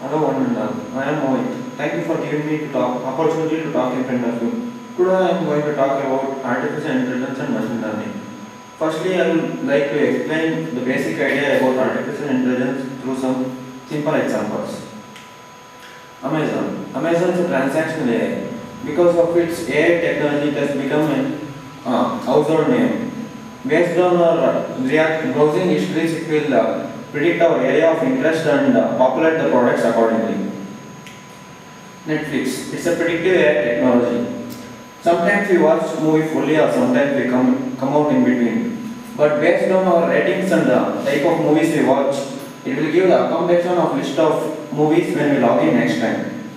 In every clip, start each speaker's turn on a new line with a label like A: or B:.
A: Hello, Ananda. I am Mohit. Thank you for giving me opportunity to talk in front of you. Today I am going to talk about artificial intelligence and machine learning. Firstly, I would like to explain the basic idea about artificial intelligence through some simple examples. Amazon. Amazon is a transactional AI. Because of its AI technology, it has become a household name. Based on our React browsing histories, it will predict our area of interest and populate the products accordingly. Netflix. It's a predictive AI technology. Sometimes we watch movie fully or sometimes we come out in between. But based on our ratings and the type of movies we watch, it will give the accommodation of list of movies when we log in next time.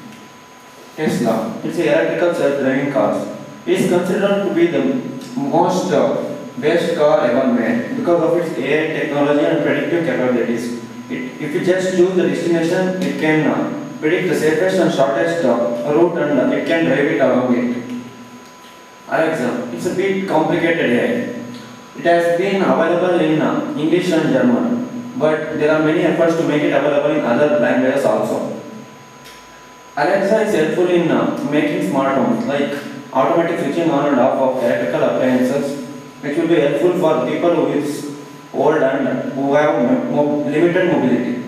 A: Tesla. It's a electrical self-driving cars. It is considered to be the most best car ever made because of its AI technology and predictive capabilities. If you just choose the destination, it can predict the safest and shortest route and it can drive it along it. Alexa, it's a bit complicated AI. It has been available in English and German, but there are many efforts to make it available in other languages also. Alexa is helpful in making smart homes, like automatic switching on and off of electrical appliances, which will be helpful for people who is old and who have limited mobility.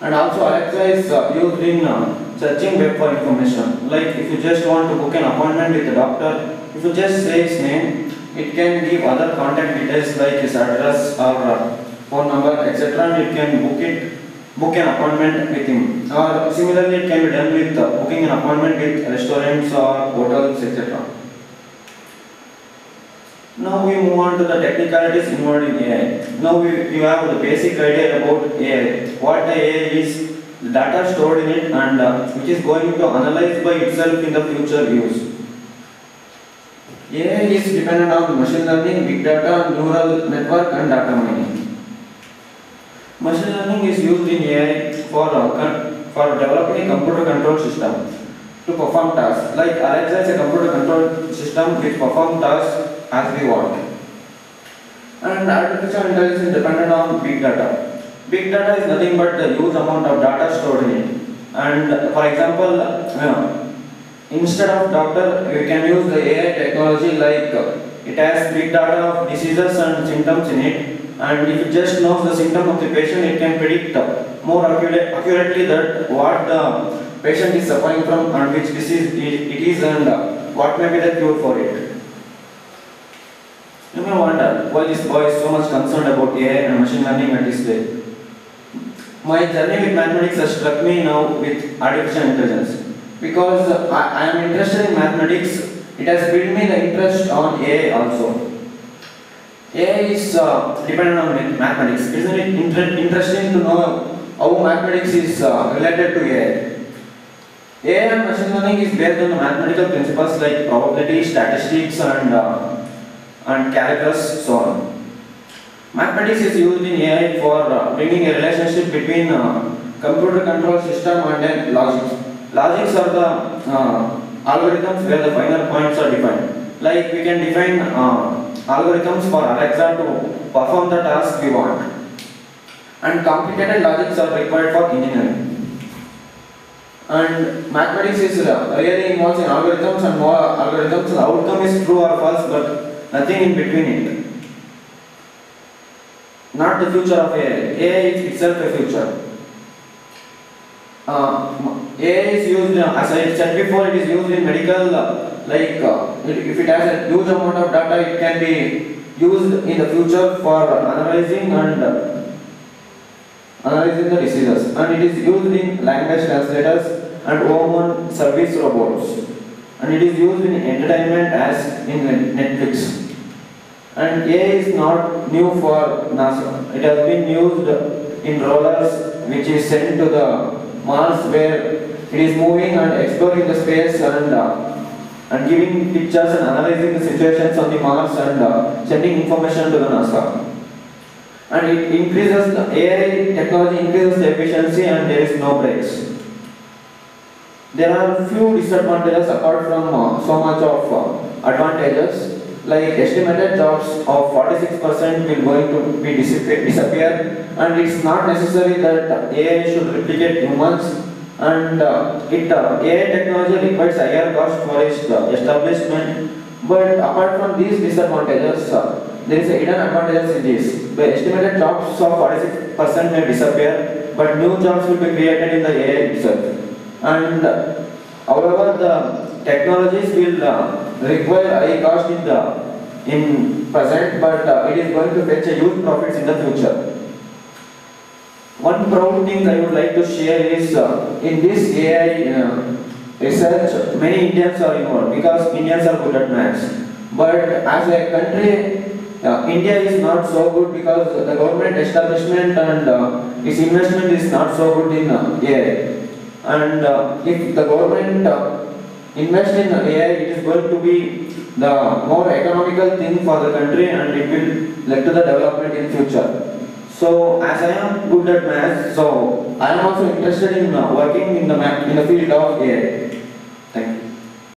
A: And also Alexa is used in searching web for information. Like if you just want to book an appointment with a doctor, if you just say his name, it can give other contact details like his address or phone number, etc. And it can book an appointment with him. Or similarly, it can be done with booking an appointment with restaurants or hotels, etc. Now we move on to the technicalities involved in AI. Now you have the basic idea about AI. What the AI is, the data stored in it and which is going to analyze by itself in the future use. AI is dependent on machine learning, big data, neural network and data mining. Machine learning is used in AI for developing a computer control system to perform tasks. Like Alexa is a computer control system which performs tasks as we want. And artificial intelligence is dependent on big data. Big data is nothing but the huge amount of data stored in it. And for example, instead of doctor, we can use the AI technology like it has big data of diseases and symptoms in it. And if it just knows the symptom of the patient, it can predict more accurately that what the patient is suffering from and which disease it is and what may be the cure for it. You may wonder why this boy is so much concerned about AI and machine learning at this day. My journey with mathematics has struck me now with artificial intelligence. Because I am interested in mathematics, it has built me the interest on AI also. AI is dependent on mathematics. Isn't it interesting to know how mathematics is related to AI? AI and machine learning is based on the mathematical principles like probability, statistics and calculus, so on. Mathematics is used in AI for bringing a relationship between computer control system and then logics. Logics are the algorithms where the final points are defined. Like we can define algorithms for Alexa to perform the task we want. And complicated logics are required for engineering. And mathematics is really involved in algorithms and more algorithms. The outcome is true or false, but nothing in between it. Not the future of AI. AI is itself a future. AI is used, as I said before, it is used in medical, if it has a huge amount of data, it can be used in the future for analyzing the diseases. And it is used in language translators and home service robots. And it is used in entertainment as in Netflix. And AI is not new for NASA. It has been used in rollers which is sent to the Mars where it is moving and exploring the space and giving pictures and analyzing the situations on the Mars and sending information to the NASA. And it increases the AI technology increases the efficiency and there is no breaks. There are few disadvantages apart from so much of advantages. like estimated jobs of 46% will going to be disappear, and it's not necessary that AI should replicate humans, and AI technology requires higher cost for its establishment. But apart from these disadvantages, there is a hidden advantages in this. The estimated jobs of 46% may disappear, but new jobs will be created in the AI itself. And however, the technologies will require high cost in present, but it is going to fetch a huge profits in the future. One proud thing I would like to share is in this AI research, many Indians are involved because Indians are good at maths. But as a country, India is not so good because the government establishment and its investment is not so good in AI. And if the government invest in AI, it is going to be the more economical thing for the country, and it will lead to the development in future. So as I am good at maths, so I am also interested in working in the field of AI.